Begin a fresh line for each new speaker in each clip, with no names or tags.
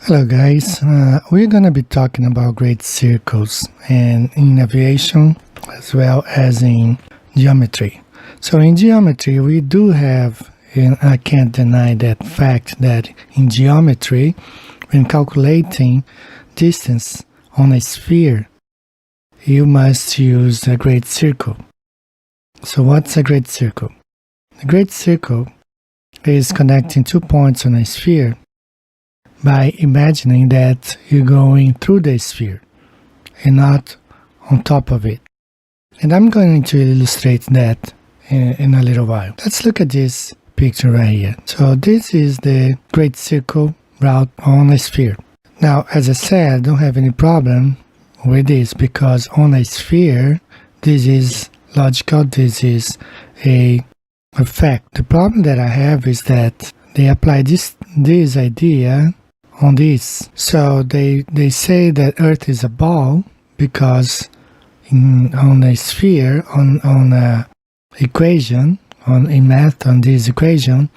Hello guys, we're going to be talking about great circles and in aviation as well as in geometry. So in geometry we do have, and I can't deny that fact, that in geometry when calculating distance on a sphere you must use a great circle. So what's a great circle? A great circle is connecting 2 points on a sphere by imagining that you're going through the sphere and not on top of it. And I'm going to illustrate that in a little while. Let's look at this picture right here. So this is the great circle route on a sphere. Now, as I said, I don't have any problem with this because on a sphere, this is logical, this is a fact. The problem that I have is that they apply this idea on this. So they say that Earth is a ball because on a sphere, on a equation, in math, on this equation,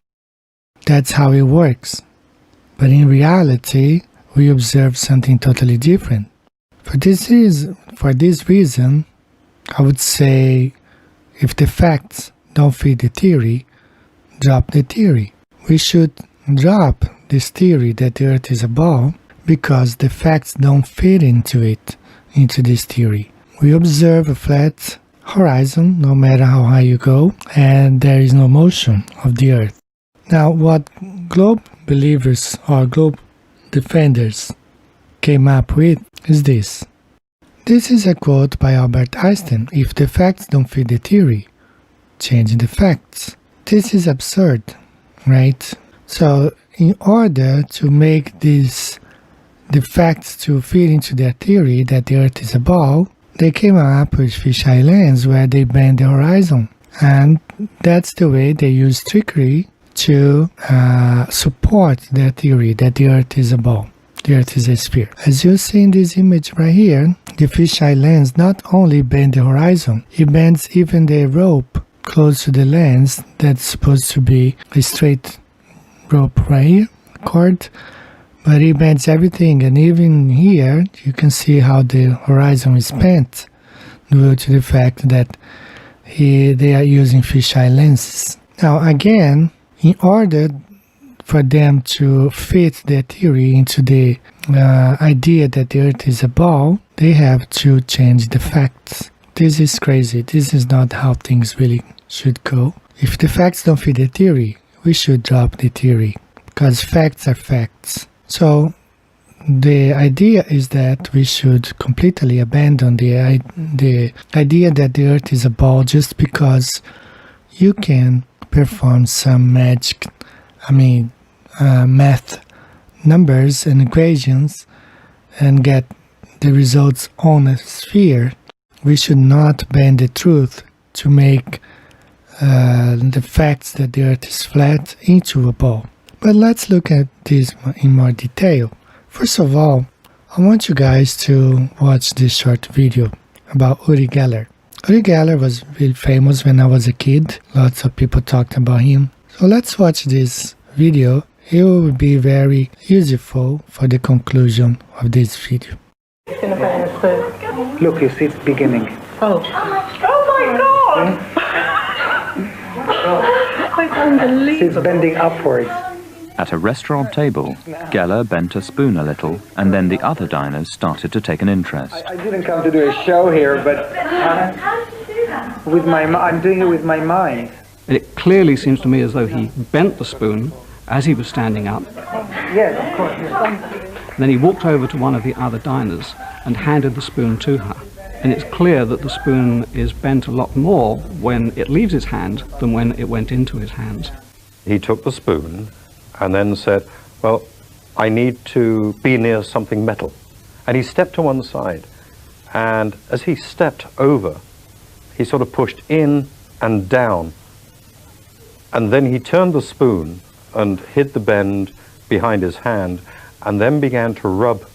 that's how it works. But in reality, we observe something totally different. For this reason, I would say if the facts don't fit the theory, drop the theory. We should drop this theory that the Earth is a ball because the facts don't fit into this theory. We observe a flat horizon no matter how high you go, and there is no motion of the Earth. Now, what globe believers or globe defenders came up with is this. This is a quote by Albert Einstein: "If the facts don't fit the theory, change the facts." This is absurd, right? So in order to make the facts to fit into their theory that the Earth is a ball, they came up with fisheye lens where they bend the horizon. And that's the way they use trickery to support their theory that the Earth is a ball, the Earth is a sphere. As you see in this image right here, the fisheye lens not only bends the horizon, it bends even the rope close to the lens that's supposed to be a straight rope right here, cord, but it bends everything, and even here you can see how the horizon is bent due to the fact that they are using fisheye lenses. Now again, in order for them to fit their theory into the idea that the Earth is a ball, they have to change the facts. This is crazy. This is not how things really should go. If the facts don't fit the theory, we should drop the theory because facts are facts. So the idea is that we should completely abandon the idea that the Earth is a ball just because you can perform some magic, math numbers and equations and get the results on a sphere. We should not bend the truth to make the facts that the Earth is flat into a ball. But let's look at this in more detail. First of all, I want you guys to watch this short video about Uri Geller. Uri Geller was really famous when I was a kid. Lots of people talked about him. So let's watch this video. It will be very useful for the conclusion of this video.
Look, you see it's beginning.
Oh my God! It's unbelievable.
It's bending upwards.
At a restaurant table, Geller bent a spoon a little, and then the other diners started to take an interest.
I didn't come to do a show here, but I'm doing it with my mind.
It clearly seems to me as though he bent the spoon as he was standing up.
Yes, of course. Yes.
Then he walked over to one of the other diners and handed the spoon to her. And it's clear that the spoon is bent a lot more when it leaves his hand than when it went into his hands.
He took the spoon and then said, well, I need to be near something metal. And he stepped to one side. And as he stepped over, he sort of pushed in and down. And then he turned the spoon and hid the bend behind his hand and then began to rub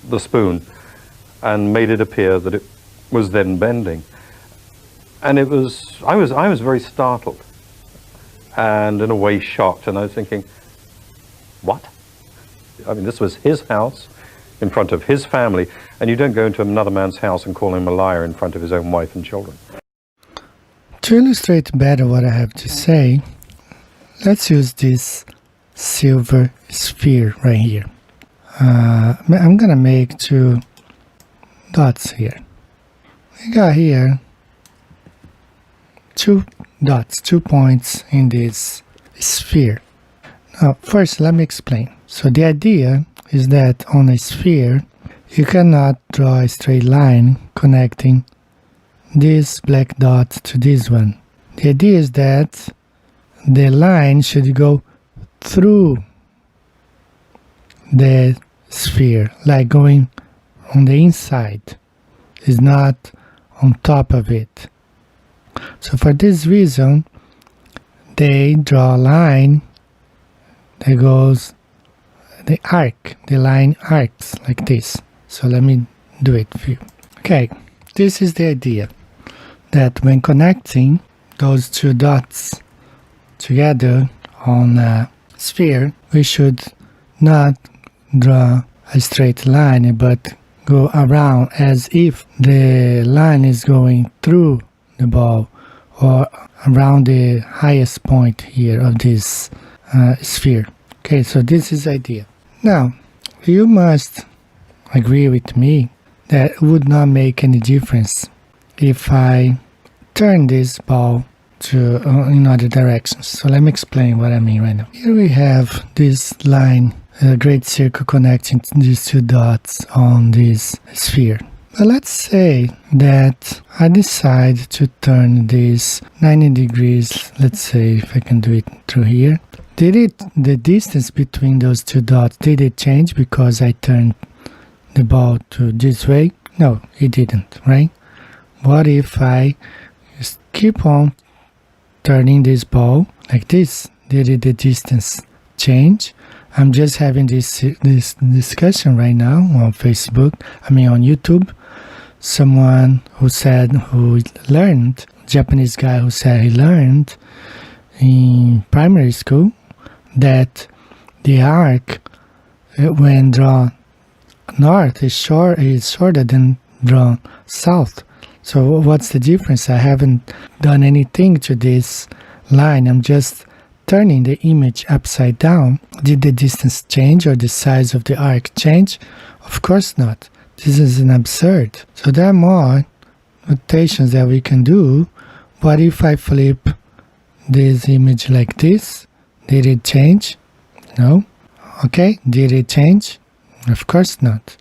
the spoon and made it appear that it was then bending. And I was very startled and in a way shocked, and I was thinking, what? I mean, this was his house in front of his family, and you don't go into another man's house and call him a liar in front of his own wife and children.
To illustrate better what I have to say, let's use this silver sphere right here. I'm gonna make 2 dots here. We got here 2 dots, 2 points in this sphere. Now, first let me explain. So the idea is that on a sphere, you cannot draw a straight line connecting this black dot to this one. The idea is that the line should go through the sphere, like going on the inside. It's not on top of it. So for this reason, they draw a line that goes, the line arcs like this. So let me do it for you. Okay, this is the idea, that when connecting those 2 dots together on a sphere, we should not draw a straight line, but go around as if the line is going through the ball or around the highest point here of this sphere. Okay, so this is the idea. Now, you must agree with me that it would not make any difference if I turn this ball to in other directions. So let me explain what I mean right now. Here we have this line, a great circle connecting these 2 dots on this sphere. But let's say that I decide to turn this 90 degrees, let's say if I can do it through here. The distance between those 2 dots, did it change because I turned the ball to this way? No, it didn't, right? What if I just keep on turning this ball like this? Did the distance change? I'm just having this discussion right now on Facebook, on YouTube. Someone who learned, Japanese guy who said he learned in primary school that the arc, when drawn north, is shorter than drawn south. So what's the difference? I haven't done anything to this line. I'm just turning the image upside down. Did the distance change or the size of the arc change? Of course not. This is an absurd. So there are more notations that we can do. What if I flip this image like this? Did it change? No. Okay, did it change? Of course not.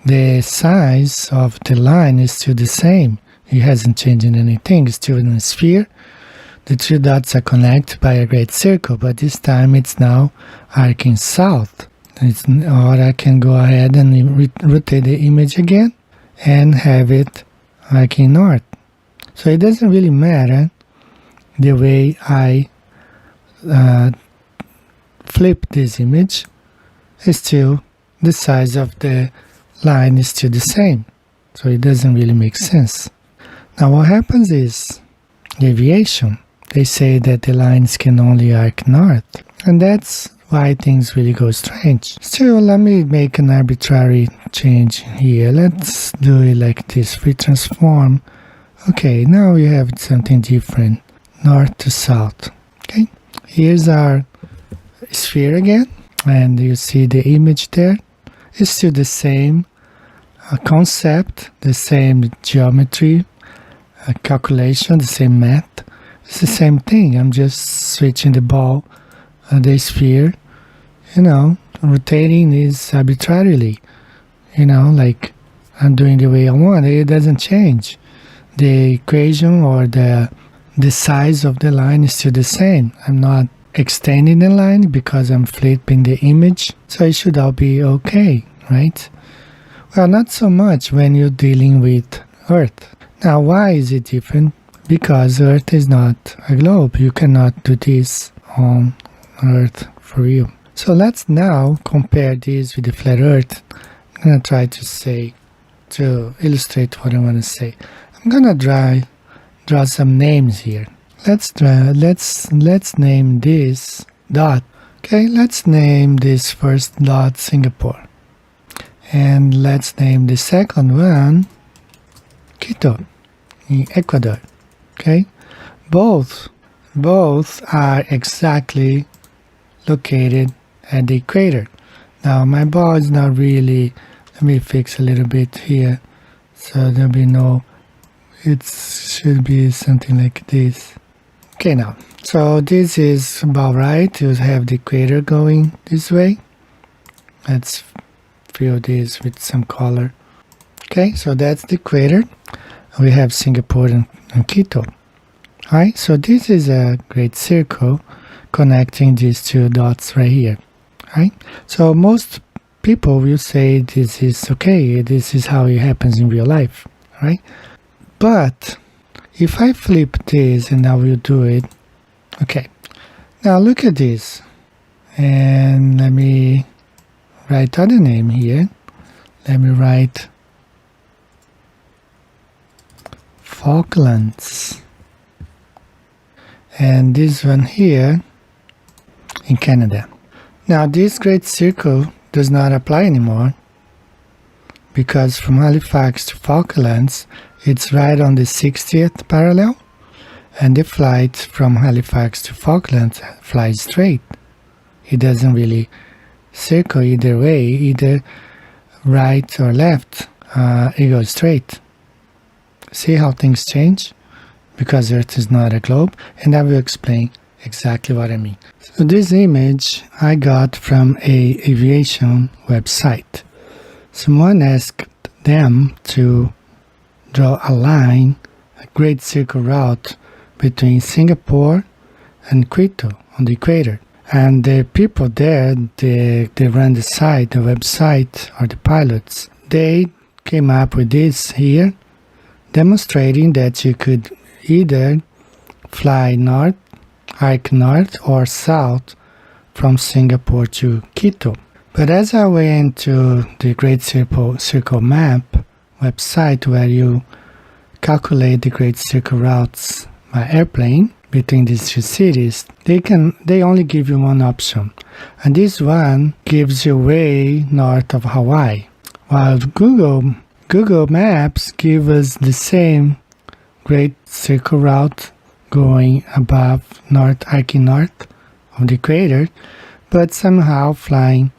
The size of the line is still the same. It hasn't changed anything. It's still in a sphere. The 2 dots are connected by a great circle, but this time it's now arcing south. Or I can go ahead and rotate the image again and have it arcing north. So it doesn't really matter the way I flip this image. It's still the size of the line is still the same. So it doesn't really make sense. Now what happens is, aviation, they say that the lines can only arc north. And that's why things really go strange. Still, let me make an arbitrary change here. Let's do it like this. We transform. Okay, now we have something different. North to south. Okay, here's our sphere again. And you see the image there. It's still the same concept, the same geometry, calculation, the same math. It's the same thing. I'm just switching the ball, the sphere, rotating this arbitrarily, like I'm doing the way I want. It doesn't change. The equation or the size of the line is still the same. I'm not extending the line because I'm flipping the image, so it should all be okay, right? Well, not so much when you're dealing with Earth. Now, why is it different? Because Earth is not a globe. You cannot do this on Earth for real. So let's now compare this with the flat Earth. I'm gonna try to illustrate what I want to say. I'm gonna draw some names here. Let's name this dot. Okay, let's name this first dot Singapore. And let's name the second one Quito in Ecuador. Okay, both are exactly located at the equator. Now my ball is not really, let me fix a little bit here so there'll be no, it should be something like this. Okay, now, so this is about right. You have the equator going this way. Let's fill this with some color. Okay, so that's the equator. We have Singapore and Quito. Alright, so this is a great circle connecting these two dots right here. Right? So most people will say this is okay, this is how it happens in real life. Right? But if I flip this and I will do it, okay, now look at this, and let me write other name here. Let me write Falklands, and this one here in Canada. Now this great circle does not apply anymore because from Halifax to Falklands it's right on the 60th parallel, and the flight from Halifax to Falklands flies straight. It doesn't really circle either way, either right or left. It goes straight. See how things change? Because Earth is not a globe, and I will explain exactly what I mean. So this image I got from a aviation website. Someone asked them to draw a line, a great circle route between Singapore and Quito on the equator. And the people there, they run the site, the website, or the pilots, they came up with this here, demonstrating that you could either fly north, arc north or south from Singapore to Quito. But as I went to the Great Circle Map website where you calculate the Great Circle routes by airplane between these two cities, they only give you one option. And this one gives you way north of Hawaii. While Google Maps give us the same Great Circle route going above north, arcing north of the equator, but somehow flying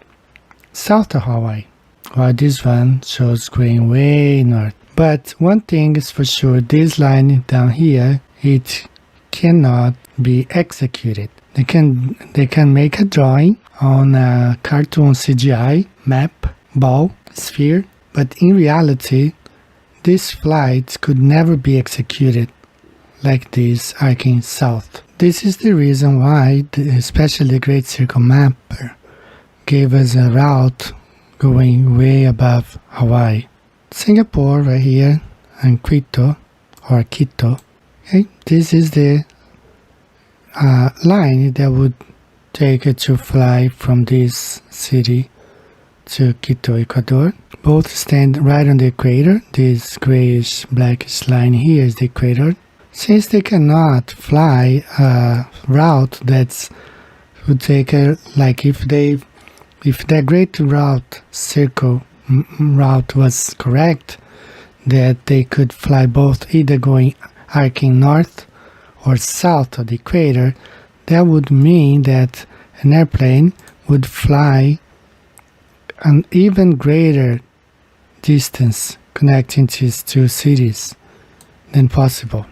south of Hawaii, while this one shows going way north. But one thing is for sure, this line down here, it cannot be executed. They can make a drawing on a cartoon CGI map, ball, sphere, but in reality, this flight could never be executed like this arcing south. This is the reason why, especially the Great Circle Mapper gave us a route going way above Hawaii. Singapore right here and Quito or Quito. Okay, this is the line that would take it to fly from this city to Quito, Ecuador. Both stand right on the equator. This grayish blackish line here is the equator. Since they cannot fly a route that's would take like if the great route circle route was correct, that they could fly both either going arcing north or south of the equator, that would mean that an airplane would fly an even greater distance connecting these two cities than possible.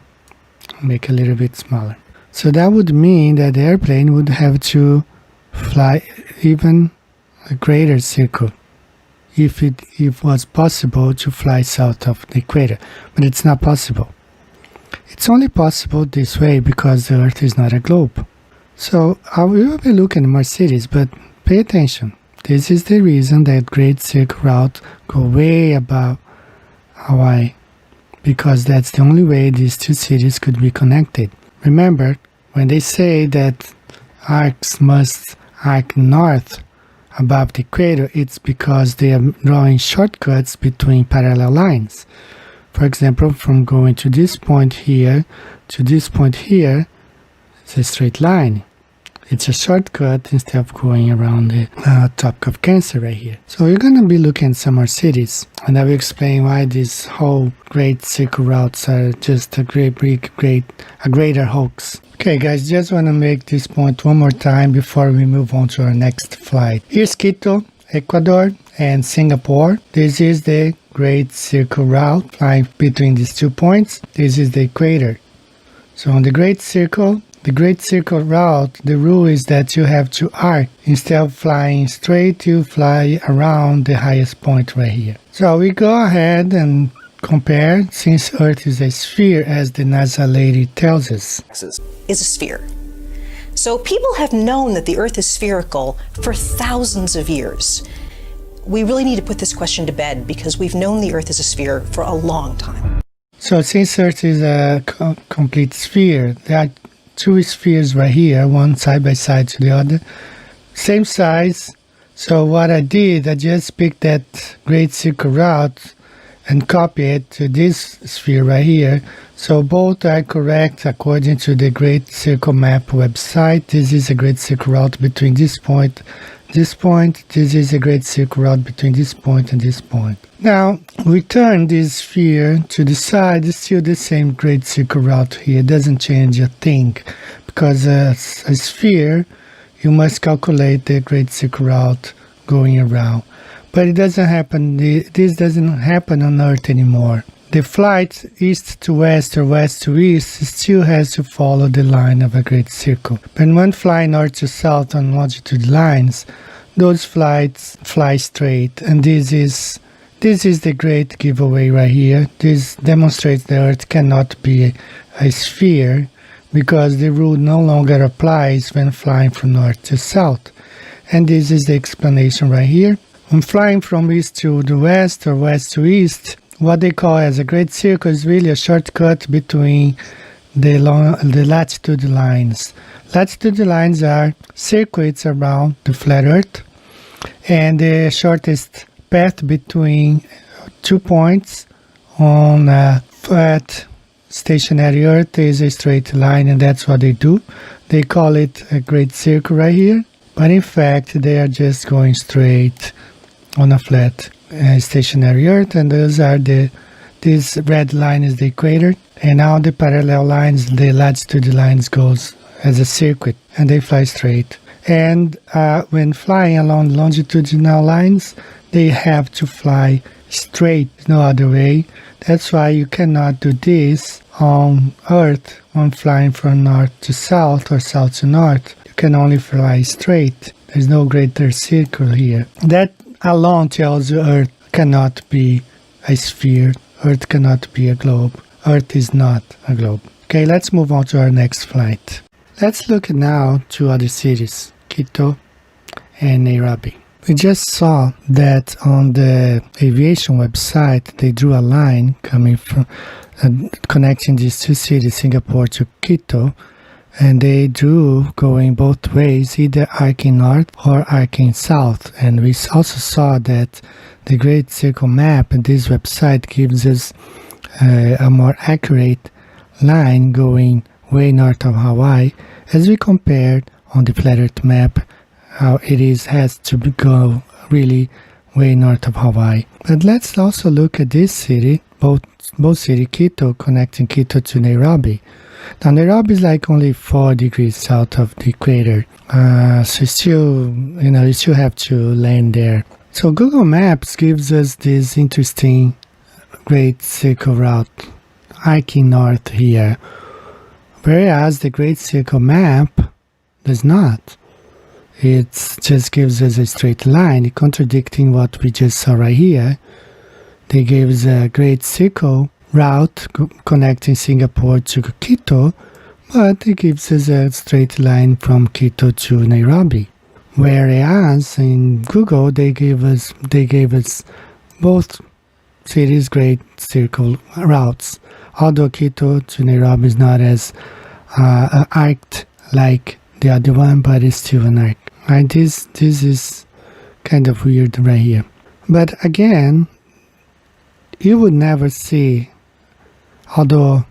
Make a little bit smaller. So that would mean that the airplane would have to fly even a greater circle if it was possible to fly south of the equator. But it's not possible. It's only possible this way because the Earth is not a globe. So I will be looking at more cities, but pay attention. This is the reason that Great Circle route go way above Hawaii, because that's the only way these two cities could be connected. Remember, when they say that arcs must arc north above the equator, it's because they are drawing shortcuts between parallel lines. For example, from going to this point here to this point here, it's a straight line. It's a shortcut instead of going around the Tropic of Cancer right here. So we're going to be looking at some more cities, and I will explain why these whole great circle routes are just a greater hoax. Okay guys, just want to make this point one more time before we move on to our next flight. Here's Quito, Ecuador, and Singapore. This is the Great Circle Route flying between these 2 points. This is the equator. So on the Great Circle route, the rule is that you have to arc. Instead of flying straight, you fly around the highest point right here. So we go ahead and compare, since Earth is a sphere, as the NASA lady tells us.
Is a sphere. So people have known that the Earth is spherical for thousands of years. We really need to put this question to bed because we've known the Earth is a sphere for a long time.
So since Earth is a complete sphere, there are 2 spheres right here, one side by side to the other, same size. So what I did, I just picked that great circle route and copy it to this sphere right here. So both are correct according to the Great Circle Map website. This is a great circle route between this point. This is a great circle route between this point and this point. Now, we turn this sphere to the side, it's still the same great circle route here. It doesn't change a thing, because a sphere, you must calculate the great circle route going around. But it doesn't happen, this doesn't happen on Earth anymore. The flight east to west or west to east still has to follow the line of a great circle. But when flying north to south on longitude lines, those flights fly straight, and this is the great giveaway right here. This demonstrates the Earth cannot be a sphere because the rule no longer applies when flying from north to south. And this is the explanation right here. When flying from east to the west or west to east, what they call as a great circle is really a shortcut between the latitude lines. Latitude lines are circuits around the flat Earth, and the shortest path between 2 points on a flat stationary Earth is a straight line, and that's what they do. They call it a great circle right here, but in fact they are just going straight on a flat stationary Earth, and those are this red line is the equator, and now the parallel lines, the latitude lines, goes as a circuit, and they fly straight. And when flying along longitudinal lines, they have to fly straight, no other way. That's why you cannot do this on Earth when flying from north to south or south to north. You can only fly straight. There's no greater circle here. That alone tells you Earth cannot be a sphere. Earth cannot be a globe. Earth is not a globe. Okay, let's move on to our next flight. Let's look now to other cities, Quito and Nairobi. We just saw that on the Aviation website, they drew a line coming from connecting these 2 cities, Singapore to Quito, and they drew going both ways, either arcing north or arcing south. And we also saw that the Great Circle Map, this website, gives us a more accurate line going way north of Hawaii, as we compared on the flat Earth map how it has to go really way north of Hawaii. But let's also look at this city, both city, Quito, connecting Quito to Nairobi. Now Nairobi is like only 4 degrees south of the equator, so you still have to land there. So Google Maps gives us this interesting great circle route arcing north here, whereas the Great Circle Map does not. It just gives us a straight line, contradicting what we just saw right here. They gave us a Great Circle route connecting Singapore to Quito, but it gives us a straight line from Quito to Nairobi. Whereas in Google they gave us both cities great circle routes, although Quito to Nairobi is not as arced like the other one, but it's still an arc. Right, this is kind of weird right here. But again, you would never see, although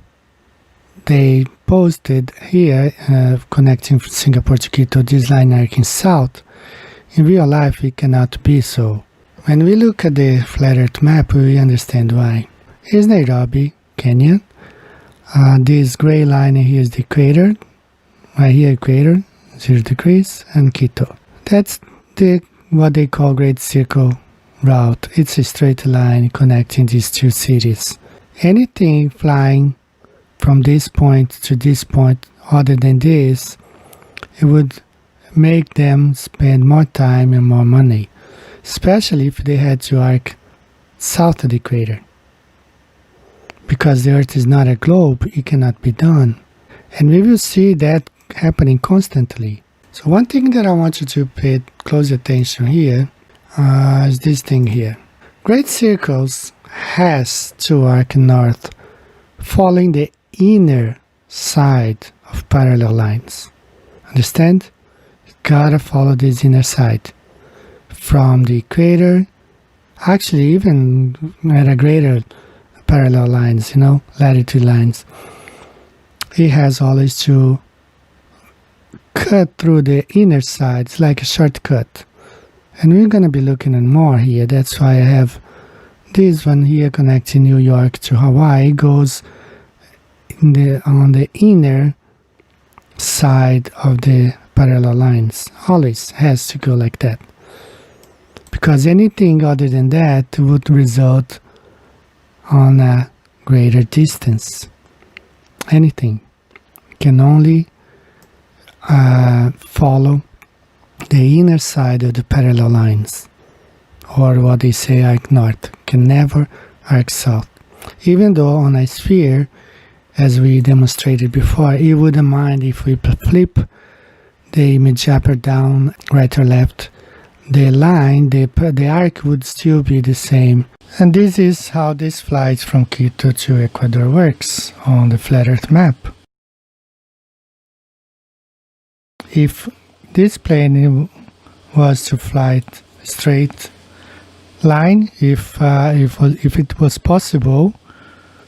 they posted here, connecting Singapore to Quito, this line arcing south. In real life, it cannot be so. When we look at the flat Earth map, we understand why. Here's Nairobi, Kenya. This gray line here is the equator. Right here, equator, 0 degrees, and Quito. That's what they call Great Circle route. It's a straight line connecting these two cities. Anything flying from this point to this point other than this, it would make them spend more time and more money, especially if they had to arc south of the equator. Because the Earth is not a globe, it cannot be done. And we will see that happening constantly. So one thing that I want you to pay close attention here is this thing here. Great circles has to arc north following the inner side of parallel lines. Understand? Gotta follow this inner side from the equator, actually even at a greater parallel lines, latitude lines. It has always to cut through the inner side. It's like a shortcut, and we're gonna be looking at more here. That's why I have this one here connecting New York to Hawaii. It goes on the inner side of the parallel lines. Always has to go like that, because anything other than that would result on a greater distance. Anything can only follow the inner side of the parallel lines, or what they say arc north, can never arc south. Even though on a sphere, as we demonstrated before, it wouldn't mind if we flip the image up or down, right or left. The line, the arc would still be the same. And this is how this flight from Quito to Ecuador works on the flat Earth map. If this plane was to fly straight line, if it was possible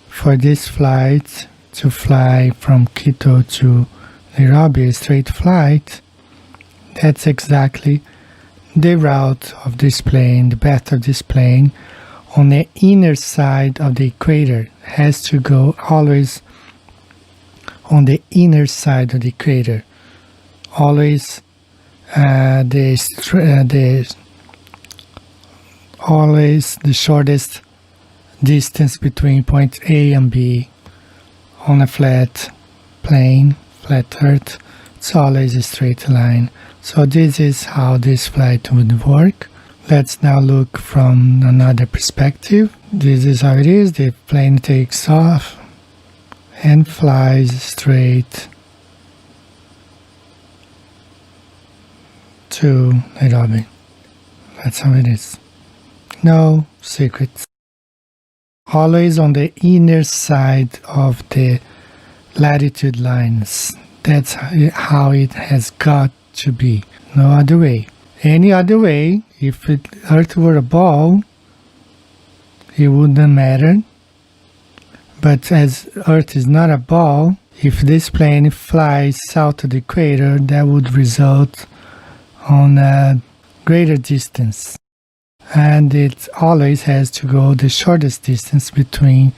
for this flight to fly from Quito to Nairobi, a straight flight, that's exactly the route of this plane, the path of this plane on the inner side of the equator. Has to go always on the inner side of the equator. Always always the shortest distance between point A and B on a flat plane, flat Earth. It's always a straight line. So this is how this flight would work. Let's now look from another perspective. This is how it is. The plane takes off and flies straight to Nairobi. That's how it is. No secrets. Always on the inner side of the latitude lines. That's how it has got to be. No other way. Any other way, if Earth were a ball, it wouldn't matter. But as Earth is not a ball, if this plane flies south of the equator, that would result on a greater distance. And it always has to go the shortest distance between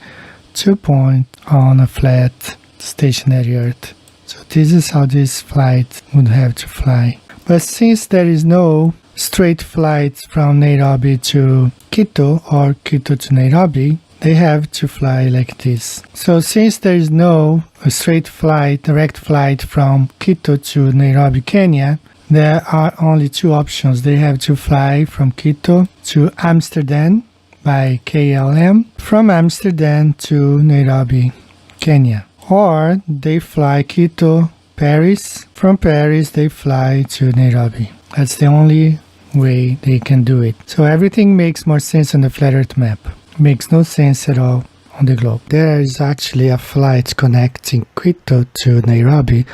2 points on a flat stationary Earth. So this is how this flight would have to fly. But since there is no straight flight from Nairobi to Quito or Quito to Nairobi, they have to fly like this. So since there is no straight flight, direct flight from Quito to Nairobi, Kenya, there are only two options. They have to fly from Quito to Amsterdam by KLM, from Amsterdam to Nairobi, Kenya. Or they fly Quito, Paris. From Paris, they fly to Nairobi. That's the only way they can do it. So everything makes more sense on the flat Earth map. Makes no sense at all on the globe. There is actually a flight connecting Quito to Nairobi.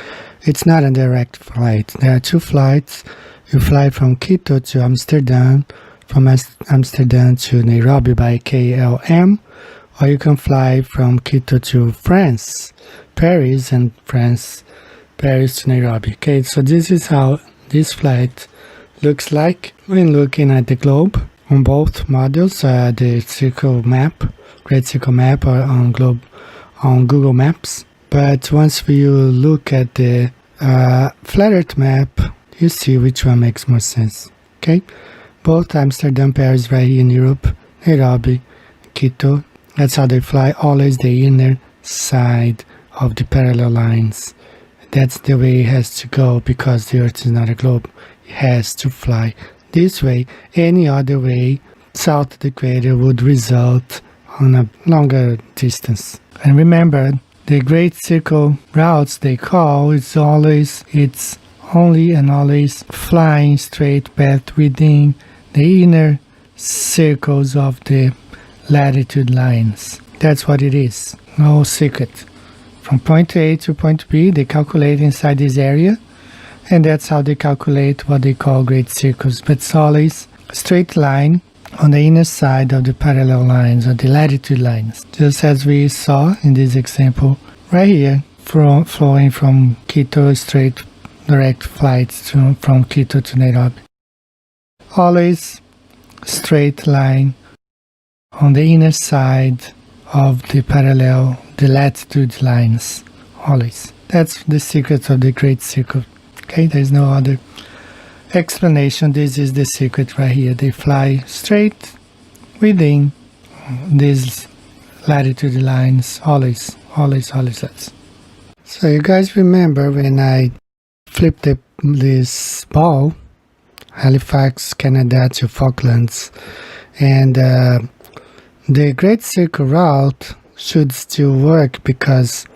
It's not a direct flight. There are two flights. You fly from Quito to Amsterdam, from Amsterdam to Nairobi by KLM, or you can fly from Quito to France, Paris, and France, Paris to Nairobi. Okay, so this is how this flight looks like when looking at the globe on both models, the circle map, Great Circle Map, or on Google Maps. But once you look at the flat Earth map, you see which one makes more sense. Okay, both Amsterdam, Paris, right here in Europe, Nairobi, Quito. That's how they fly, always the inner side of the parallel lines. That's the way it has to go, because the Earth is not a globe. It has to fly this way. Any other way, south of the equator, would result on a longer distance. And remember, the Great Circle routes they call, it's only and always flying straight path within the inner circles of the latitude lines. That's what it is. No secret. From point A to point B, they calculate inside this area, and that's how they calculate what they call great circles. But it's always a straight line on the inner side of the parallel lines, or the latitude lines, just as we saw in this example right here, flowing from Quito, straight direct flights from Quito to Nairobi. Always straight line on the inner side of the latitude lines, always. That's the secret of the Great Circle. Okay, there's no other explanation. This is the secret right here. They fly straight within these latitude lines, always. So you guys remember when I flipped this ball, Halifax, Canada to Falklands, and the Great Circle route should still work because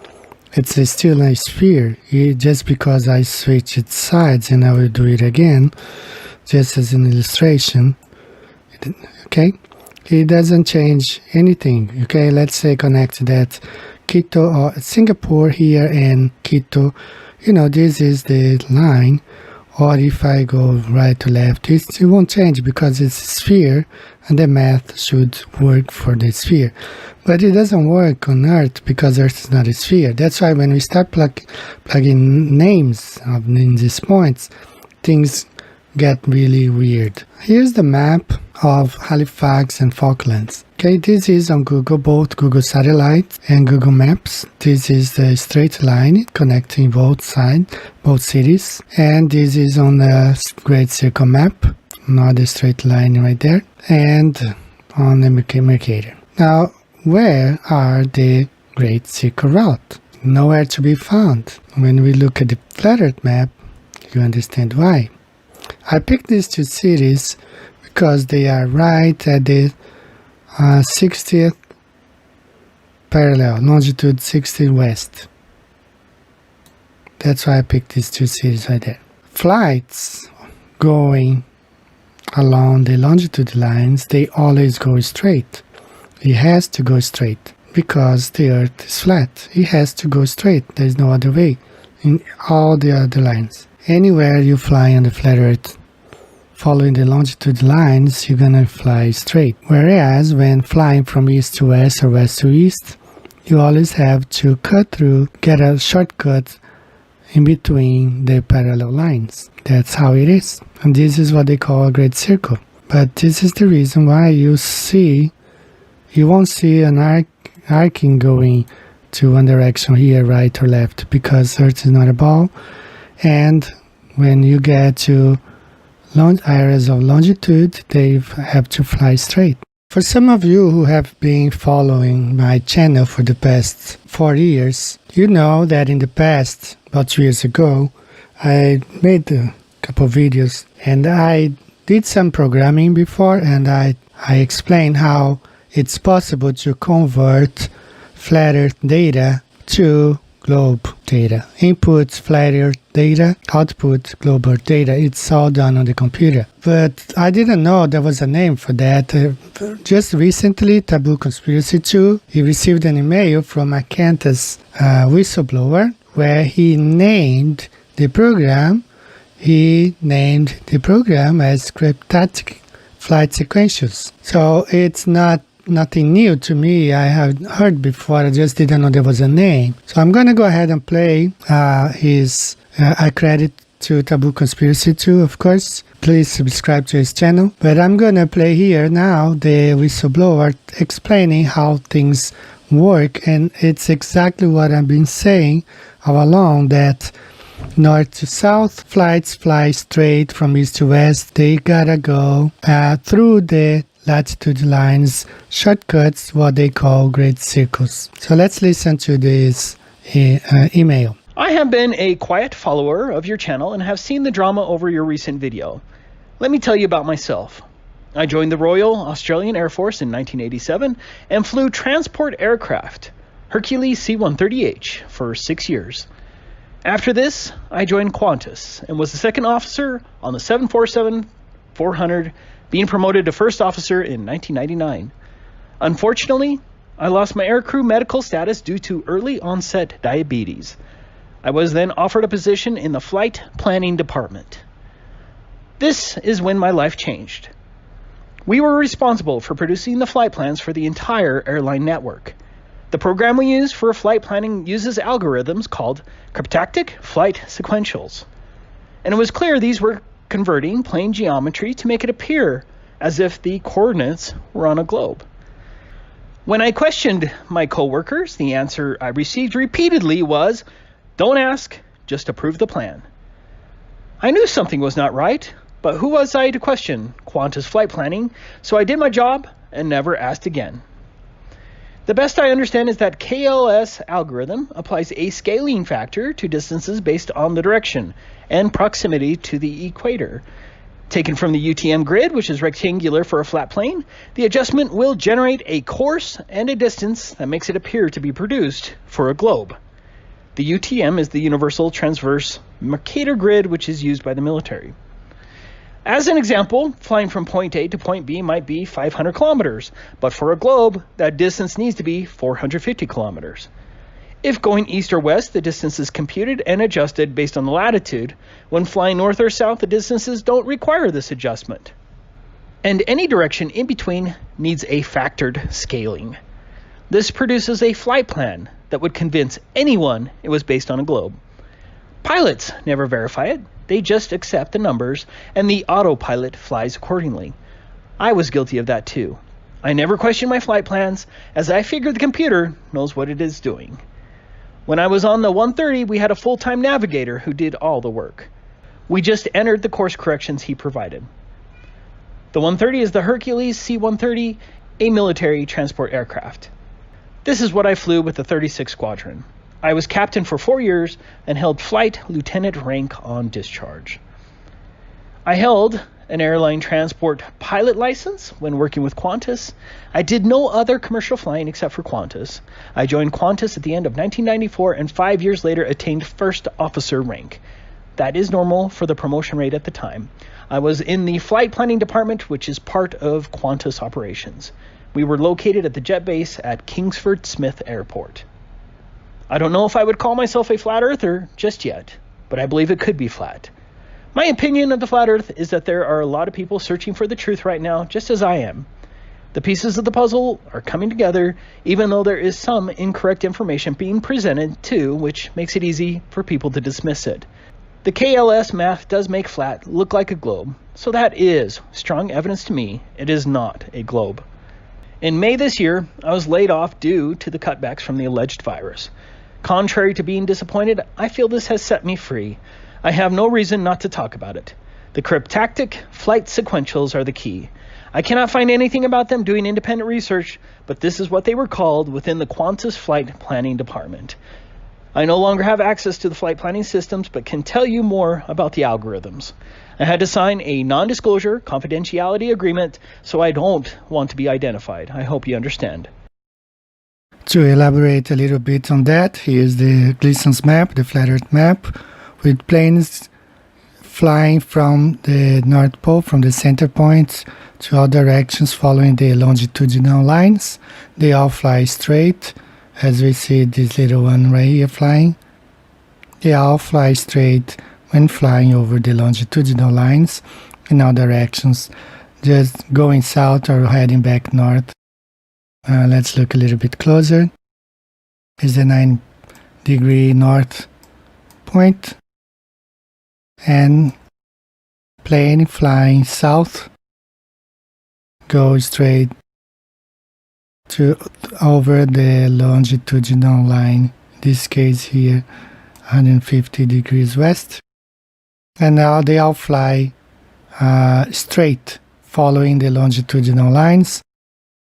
it's still a sphere. Just because I switch its sides, and I will do it again, just as an illustration, okay? It doesn't change anything, okay? Let's say connect that Quito or Singapore here and Quito, this is the line. Or if I go right to left, it won't change because it's a sphere and the math should work for the sphere. But it doesn't work on Earth because Earth is not a sphere. That's why when we start plugging names in these points, things get really weird. Here's the map of Halifax and Falklands. Okay, this is on Google, both Google Satellite and Google Maps. This is the straight line connecting both cities. And this is on the Great Circle map, another straight line right there, and on the Mercator. Now, where are the Great Circle route? Nowhere to be found. When we look at the flat Earth map, you understand why. I picked these two cities because they are right at the 60th parallel, longitude 60 west. That's why I picked these two cities right there. Flights going along the longitude lines, they always go straight. It has to go straight because the Earth is flat. It has to go straight. There's no other way in all the other lines. Anywhere you fly on the flat Earth, following the longitude lines, you're gonna fly straight. Whereas when flying from east to west or west to east, you always have to cut through, get a shortcut in between the parallel lines. That's how it is. And this is what they call a great circle. But this is the reason why you won't see an arcing going to one direction here, right or left, because Earth is not a ball. And when you get to long areas of longitude, they have to fly straight. For some of you who have been following my channel for the past 4 years, you know that in the past, about 2 years ago, I made a couple of videos and I did some programming before, and I explained how it's possible to convert flat Earth data to globe data. Input flat Earth data, output globe Earth data. It's all done on the computer. But I didn't know there was a name for that. Just recently, Taboo Conspiracy 2, he received an email from a Qantas whistleblower where he named the program. He named the program as cryptic flight sequentials. So it's not nothing new to me. I have heard before, I just didn't know there was a name. So I'm going to go ahead and play his, I credit to Taboo Conspiracy too, of course. Please subscribe to his channel. But I'm going to play here now the whistleblower explaining how things work, and it's exactly what I've been saying all along, that north to south flights fly straight from east to west. They gotta go through the latitude lines, shortcuts, what they call great circles. So let's listen to this email.
I have been a quiet follower of your channel and have seen the drama over your recent video. Let me tell you about myself. I joined the Royal Australian Air Force in 1987 and flew transport aircraft, Hercules C-130H, for 6 years. After this, I joined Qantas and was the second officer on the 747-400, being promoted to first officer in 1999. Unfortunately, I lost my aircrew medical status due to early onset diabetes. I was then offered a position in the flight planning department. This is when my life changed. We were responsible for producing the flight plans for the entire airline network. The program we use for flight planning uses algorithms called cryptactic flight sequentials. And it was clear these were converting plane geometry to make it appear as if the coordinates were on a globe. When I questioned my coworkers, the answer I received repeatedly was, "Don't ask, just approve the plan." I knew something was not right, but who was I to question Qantas flight planning? So I did my job and never asked again. The best I understand is that KLS algorithm applies a scaling factor to distances based on the direction and proximity to the equator. Taken from the UTM grid, which is rectangular for a flat plane, the adjustment will generate a course and a distance that makes it appear to be produced for a globe. The UTM is the Universal Transverse Mercator Grid, which is used by the military. As an example, flying from point A to point B might be 500 kilometers, but for a globe, that distance needs to be 450 kilometers. If going east or west, the distance is computed and adjusted based on the latitude. When flying north or south, the distances don't require this adjustment. And any direction in between needs a factored scaling. This produces a flight plan that would convince anyone it was based on a globe. Pilots never verify it. They just accept the numbers, and the autopilot flies accordingly. I was guilty of that too. I never questioned my flight plans, as I figured the computer knows what it is doing. When I was on the 130, we had a full-time navigator who did all the work. We just entered the course corrections he provided. The 130 is the Hercules C-130, a military transport aircraft. This is what I flew with the 36th Squadron. I was captain for 4 years and held flight lieutenant rank on discharge. I held an airline transport pilot license when working with Qantas. I did no other commercial flying except for Qantas. I joined Qantas at the end of 1994 and 5 years later attained first officer rank. That is normal for the promotion rate at the time. I was in the flight planning department, which is part of Qantas operations. We were located at the jet base at Kingsford Smith Airport. I don't know if I would call myself a flat earther just yet, but I believe it could be flat. My opinion of the flat earth is that there are a lot of people searching for the truth right now, just as I am. The pieces of the puzzle are coming together, even though there is some incorrect information being presented too, which makes it easy for people to dismiss it. The KLS math does make flat look like a globe, so that is strong evidence to me it is not a globe. In May this year, I was laid off due to the cutbacks from the alleged virus. Contrary to being disappointed, I feel this has set me free. I have no reason not to talk about it. The cryptactic flight sequentials are the key. I cannot find anything about them doing independent research, but this is what they were called within the Qantas flight planning department. I no longer have access to the flight planning systems, but can tell you more about the algorithms. I had to sign a non-disclosure confidentiality agreement, so I don't want to be identified. I hope you understand.
To elaborate a little bit on that, here's the Gleason's map, the flat earth map, with planes flying from the North Pole, from the center point to all directions following the longitudinal lines. They all fly straight, as we see this little one right here flying. They all fly straight when flying over the longitudinal lines in all directions, just going south or heading back north. Let's look a little bit closer. Is the 9-degree north point, and plane flying south goes straight to over the longitudinal line, in this case here 150 degrees west, and now they all fly straight following the longitudinal lines.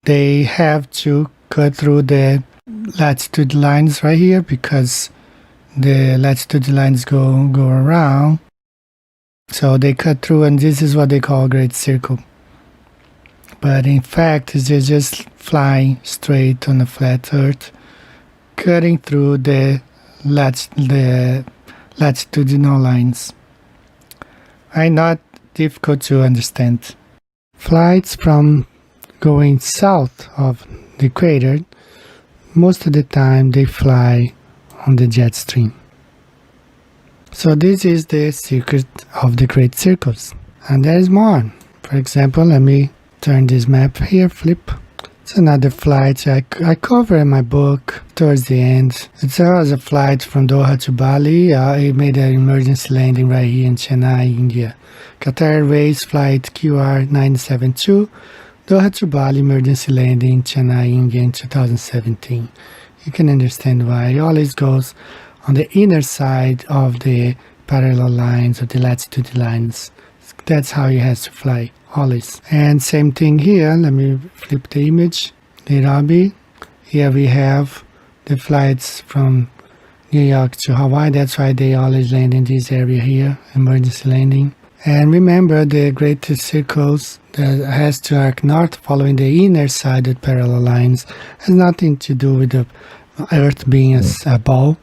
They have to cut through the latitude lines right here because the latitude lines go around, so they cut through, and this is what they call a great circle. But in fact, they're just flying straight on a flat earth, cutting through the latitudinal lines. Not difficult to understand. Flights from going south of the equator, most of the time they fly on the jet stream. So this is the secret of the great circles. And there is more. For example, let me turn this map here, flip. It's another flight I cover in my book towards the end. It was a flight from Doha to Bali. It made an emergency landing right here in Chennai, India. Qatar Airways flight QR972, Doha to Bali emergency landing in Chennai, India in 2017. You can understand why. It always goes on the inner side of the parallel lines or the latitude lines. That's how it has to fly, always. And same thing here. Let me flip the image. Nairobi. Here we have the flights from New York to Hawaii. That's why they always land in this area here, emergency landing. And remember, the great circles that has to arc north following the inner side of parallel lines has nothing to do with the Earth being a ball.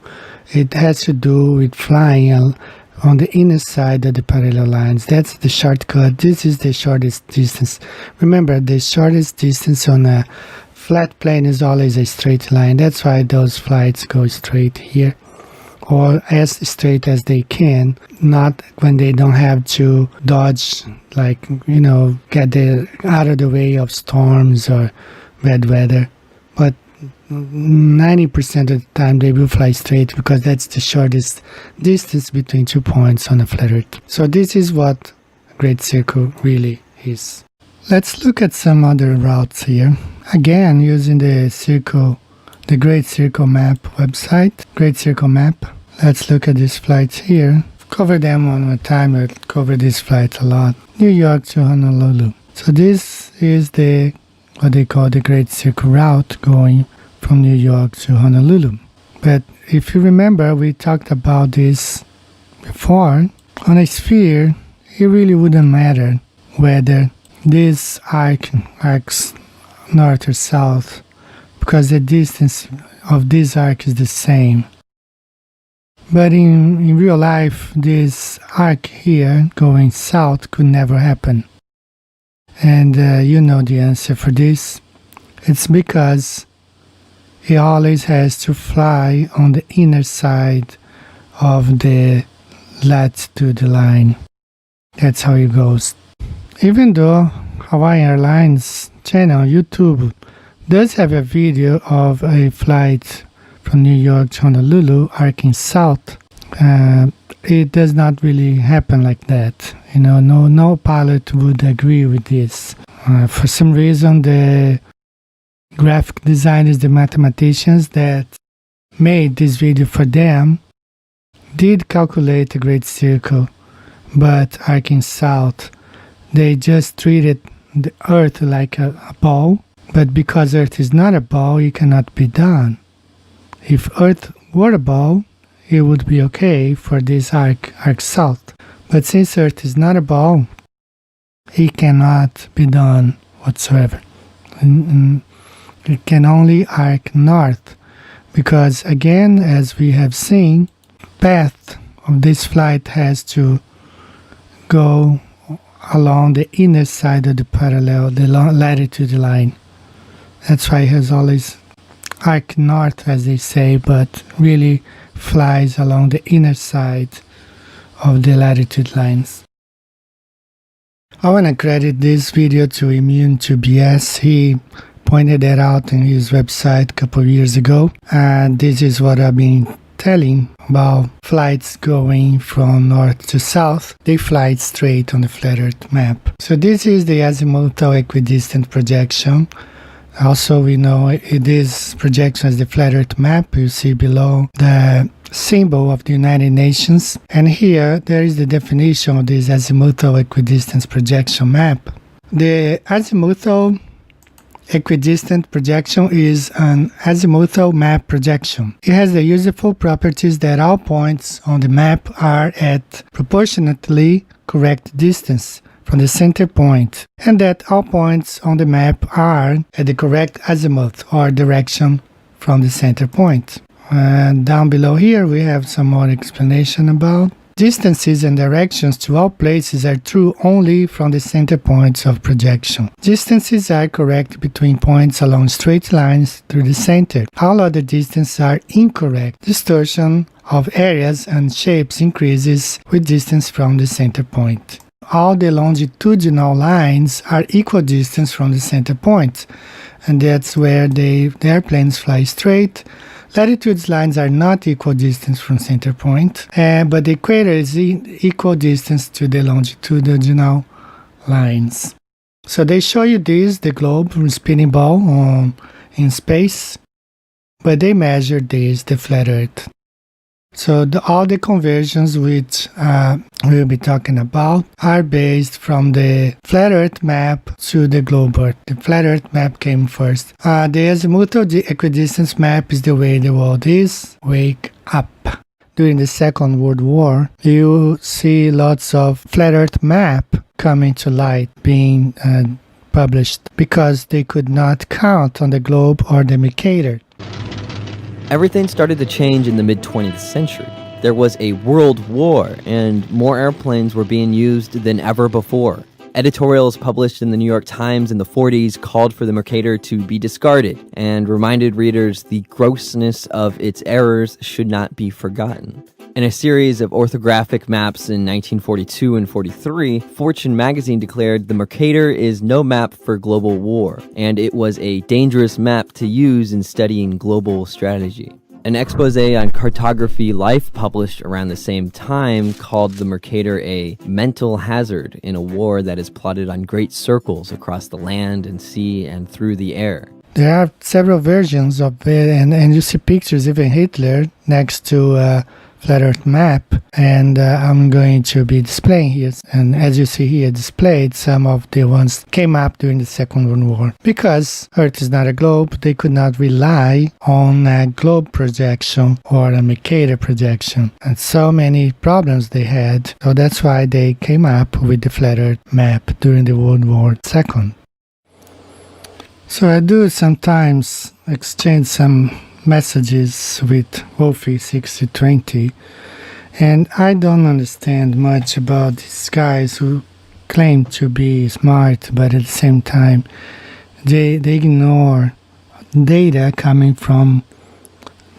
It has to do with flying on the inner side of the parallel lines. That's the shortcut. This is the shortest distance. Remember, the shortest distance on a flat plane is always a straight line. That's why those flights go straight here, or as straight as they can, not when they don't have to dodge, like, get out of the way of storms or bad weather. But 90% of the time they will fly straight because that's the shortest distance between 2 points on a flat earth. So this is what a great circle really is. Let's look at some other routes here. Again, using the Great Circle Map website, Great Circle Map. Let's look at these flights here. Cover them one more time. I'll cover this flight a lot. New York to Honolulu. So this is what they call the Great Circle route going from New York to Honolulu. But if you remember, we talked about this before. On a sphere, it really wouldn't matter whether this arcs north or south, because the distance of this arc is the same. But in real life, this arc here going south could never happen. And you know the answer for this. It's because it always has to fly on the inner side of the latitude line. That's how it goes. Even though Hawaiian Airlines channel, YouTube, does have a video of a flight from New York to Honolulu arcing south, it does not really happen like that. No pilot would agree with this. For some reason, the graphic designers, the mathematicians that made this video for them, did calculate a great circle, but arcing south, they just treated the Earth like a ball. But because Earth is not a ball, it cannot be done. If Earth were a ball, it would be okay for this arc south. But since Earth is not a ball, it cannot be done whatsoever. It can only arc north, because again, as we have seen, path of this flight has to go along the inner side of the parallel, the latitude line. That's why it has always arc north, as they say, but really flies along the inner side of the latitude lines. I want to credit this video to Immune to BS. He pointed that out in his website a couple of years ago. And this is what I've been telling about flights going from north to south. They fly straight on the flat Earth map. So this is the azimuthal equidistant projection. Also, we know this projection is the flat Earth map. You see below the symbol of the United Nations. And here, there is the definition of this azimuthal equidistance projection map. The azimuthal equidistant projection is an azimuthal map projection. It has the useful properties that all points on the map are at proportionately correct distance from the center point, and that all points on the map are at the correct azimuth or direction from the center point. And down below here we have some more explanation about distances and directions to all places are true only from the center points of projection. Distances are correct between points along straight lines through the center. All other distances are incorrect. Distortion of areas and shapes increases with distance from the center point. All the longitudinal lines are equal distance from the center point, and that's where the airplanes fly straight. Latitude lines are not equal distance from center point, but the equator is equal distance to the longitudinal lines. So they show you this, the globe spinning ball in space, but they measure this, the flat Earth. So all the conversions which we'll be talking about are based from the flat Earth map to the globe Earth. The flat Earth map came first. The azimuthal equidistance map is the way the world is. Wake up. During the Second World War, you see lots of flat Earth map coming to light, being published, because they could not count on the globe or the Mercator.
Everything started to change in the mid-20th century. There was a world war, and more airplanes were being used than ever before. Editorials published in the New York Times in the 40s called for the Mercator to be discarded and reminded readers the grossness of its errors should not be forgotten. In a series of orthographic maps in 1942 and 43, Fortune magazine declared the Mercator is no map for global war, and it was a dangerous map to use in studying global strategy. An expose on cartography life published around the same time called the Mercator a mental hazard in a war that is plotted on great circles across the land and sea and through the air.
There are several versions of it, and you see pictures, even Hitler, next to flat Earth map, and I'm going to be displaying here, and as you see here displayed, some of the ones came up during the Second World War. Because Earth is not a globe, they could not rely on a globe projection or a Mercator projection, and so many problems they had, so that's why they came up with the flat Earth map during the World War II. So I do sometimes exchange some messages with Wolfie 6020, and I don't understand much about these guys who claim to be smart, but at the same time they ignore data coming from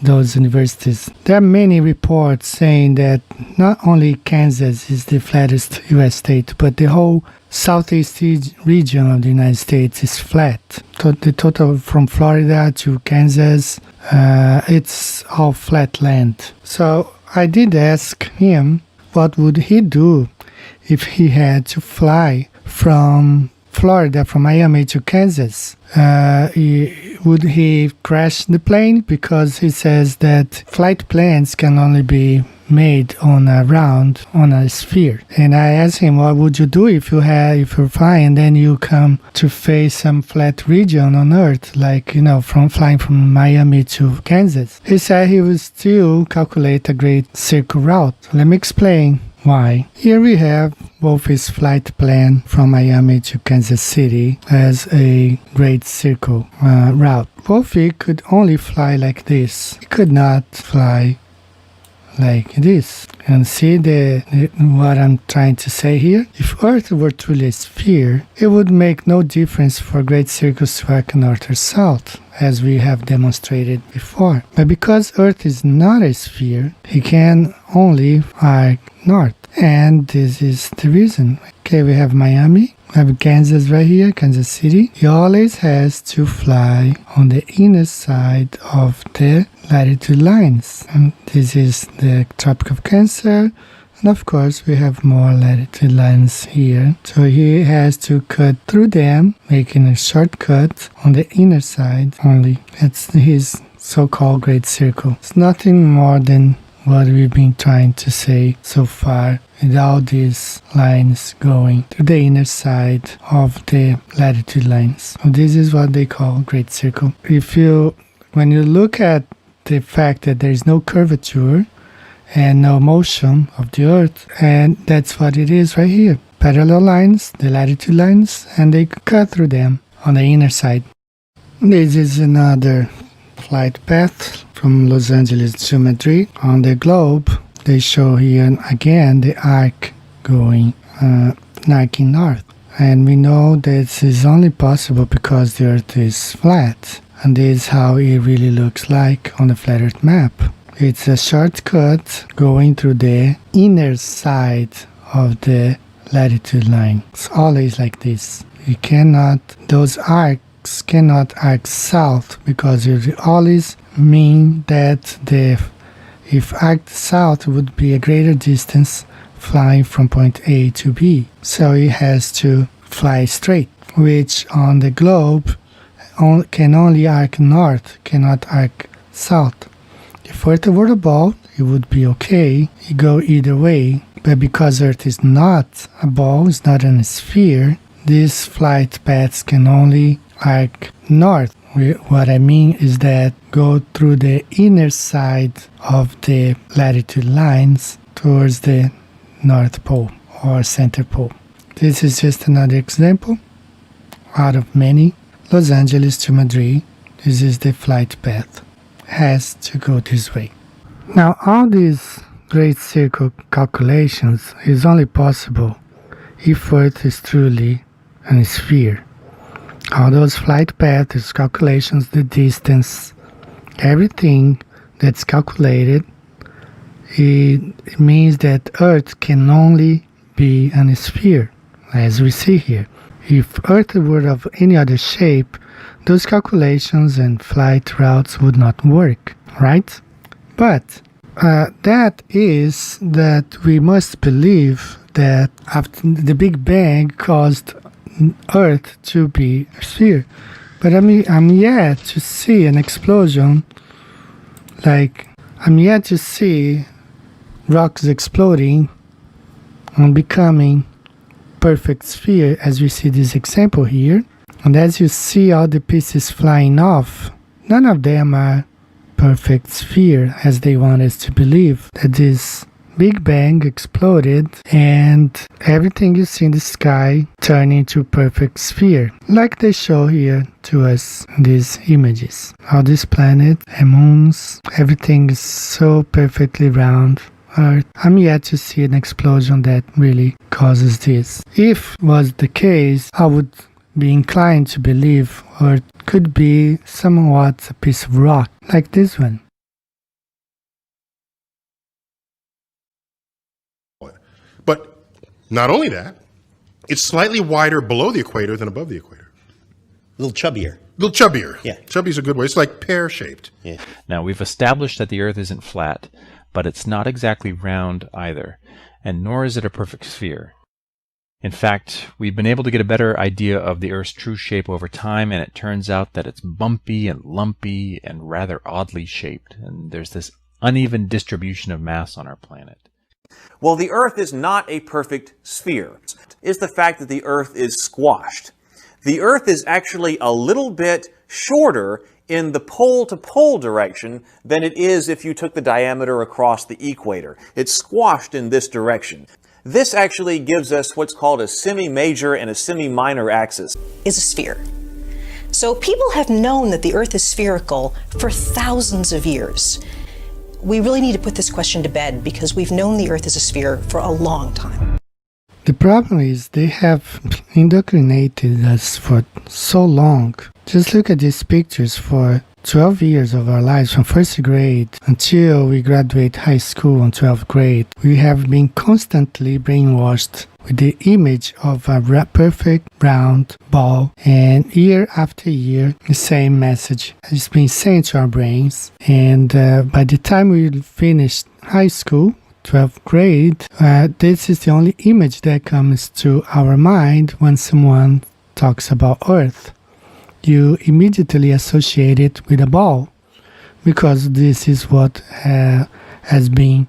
those universities. There are many reports saying that not only Kansas is the flattest U.S. state, but the whole southeast region of the United States is flat. The total from Florida to Kansas, it's all flat land. So I did ask him what would he do if he had to fly from Florida, from Miami to Kansas. Would he crash the plane? Because he says that flight plans can only be made on a sphere. And I asked him, what would you do if you're flying and then you come to face some flat region on Earth, like, from flying from Miami to Kansas? He said he would still calculate a great circle route. Let me explain why. Here we have Wolfie's flight plan from Miami to Kansas City as a great circle route. Wolfie could only fly like this. He could not fly like this. And see what I'm trying to say here? If Earth were truly a sphere, it would make no difference for great circles to arc north or south, as we have demonstrated before. But because Earth is not a sphere, it can only arc north. And this is the reason. Okay, we have Miami, we have Kansas right here, Kansas City. He always has to fly on the inner side of the latitude lines. And this is the Tropic of Cancer. And of course, we have more latitude lines here. So he has to cut through them, making a shortcut on the inner side only. That's his so-called Great Circle. It's nothing more than what we've been trying to say so far, with all these lines going to the inner side of the latitude lines. So this is what they call Great Circle. When you look at the fact that there is no curvature and no motion of the Earth, and that's what it is right here. Parallel lines, the latitude lines, and they cut through them on the inner side. This is another flight path from Los Angeles to Madrid. On the globe, they show here again the arc going arcing north. And we know this is only possible because the Earth is flat. And this is how it really looks like on the flat Earth map. It's a shortcut going through the inner side of the latitude line. It's always like this. Those arcs cannot arc south because it always mean that if arced south would be a greater distance flying from point A to B. So it has to fly straight, which on the globe can only arc north, cannot arc south. If Earth were a ball, it would be okay. It go either way. But because Earth is not a ball, it's not a sphere, these flight paths can only arc north. What I mean is that go through the inner side of the latitude lines towards the North Pole or Center Pole. This is just another example out of many. Los Angeles to Madrid, this is the flight path. Has to go this way. Now all these great circle calculations is only possible if Earth is truly a sphere. All those flight paths, calculations, the distance, everything that's calculated, it means that Earth can only be a sphere, as we see here. If Earth were of any other shape, those calculations and flight routes would not work, right? But that is that we must believe that after the Big Bang caused Earth to be a sphere. But I'm yet to see an explosion, I'm yet to see rocks exploding and becoming perfect sphere, as we see this example here. And as you see all the pieces flying off, none of them are perfect sphere, as they want us to believe that this Big Bang exploded and everything you see in the sky turned into perfect sphere, like they show here to us in these images. All this planet and moons, everything is so perfectly round. Earth. I'm yet to see an explosion that really causes this. If was the case, I would be inclined to believe Earth could be somewhat a piece of rock, like this one.
But not only that, it's slightly wider below the equator than above the equator.
A little chubbier.
A little chubbier.
Yeah.
Chubby is a good way. It's like pear-shaped.
Yeah.
Now, we've established that the Earth isn't flat, but it's not exactly round either, and nor is it a perfect sphere. In fact, we've been able to get a better idea of the Earth's true shape over time, and it turns out that it's bumpy and lumpy and rather oddly shaped, and there's this uneven distribution of mass on our planet.
Well, the Earth is not a perfect sphere. It's the fact that the Earth is squashed. The Earth is actually a little bit shorter in the pole-to-pole direction than it is if you took the diameter across the equator. It's squashed in this direction. This actually gives us what's called a semi-major and a semi-minor axis.
Is a sphere. So people have known that the Earth is spherical for thousands of years. We really need to put this question to bed because we've known the Earth is a sphere for a long time.
The problem is they have indoctrinated us for so long. Just look at these pictures for 12 years of our lives, from first grade until we graduate high school in 12th grade, we have been constantly brainwashed with the image of a perfect round ball, and year after year the same message has been sent to our brains. And by the time we finish high school, 12th grade, this is the only image that comes to our mind when someone talks about Earth. You immediately associate it with a ball, because this is what has been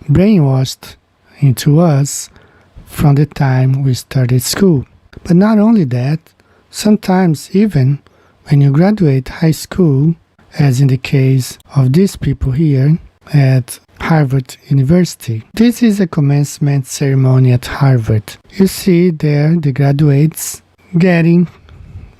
brainwashed into us from the time we started school. But not only that, sometimes even when you graduate high school, as in the case of these people here at Harvard University. This is a commencement ceremony at Harvard. You see there the graduates getting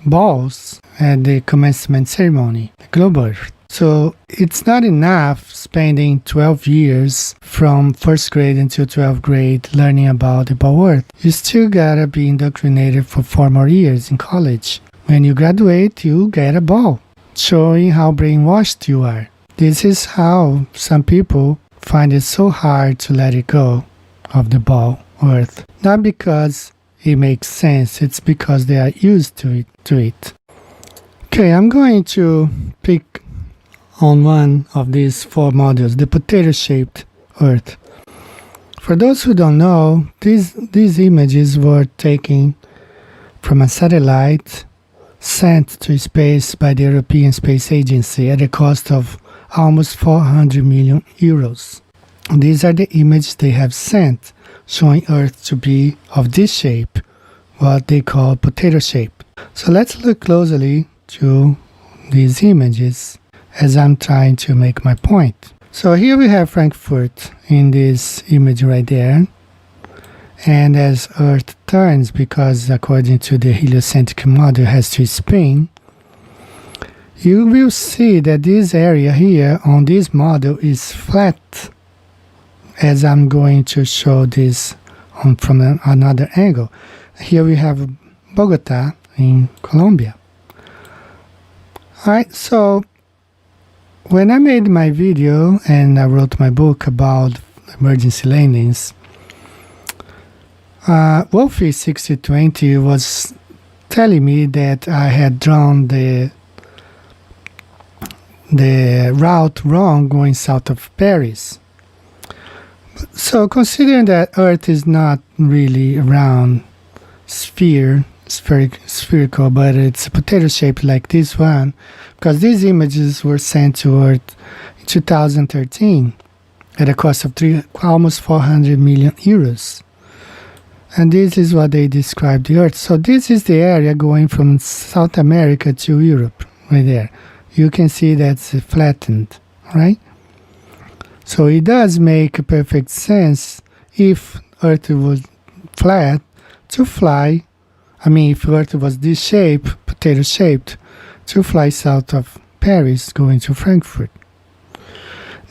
balls at the commencement ceremony, the globe Earth. So it's not enough spending 12 years from first grade until 12th grade learning about the ball Earth. You still gotta be indoctrinated for 4 more years in college. When you graduate, you get a ball, showing how brainwashed you are. This is how some people find it so hard to let it go of the ball Earth. Not because it makes sense, it's because they are used to it. Okay, I'm going to pick on one of these 4 models, the potato-shaped Earth. For those who don't know, these images were taken from a satellite sent to space by the European Space Agency at a cost of almost 400 million euros. These are the images they have sent, showing Earth to be of this shape, what they call potato shape. So let's look closely to these images as I'm trying to make my point. So here we have Frankfurt in this image right there. And as Earth turns, because according to the heliocentric model has to spin, you will see that this area here on this model is flat, as I'm going to show this from another angle. Here we have Bogota in Colombia. Alright, so when I made my video and I wrote my book about emergency landings, Wolfie 6020 was telling me that I had drawn the route wrong going south of Paris. So considering that Earth is not really a round spherical, but it's a potato shaped like this one, because these images were sent to Earth in 2013 at a cost of almost 400 million euros. And this is what they describe the Earth. So this is the area going from South America to Europe, right there. You can see that's flattened, right? So it does make perfect sense if Earth was flat to fly. I mean, if Earth was this shape, potato shaped, to fly south of Paris going to Frankfurt.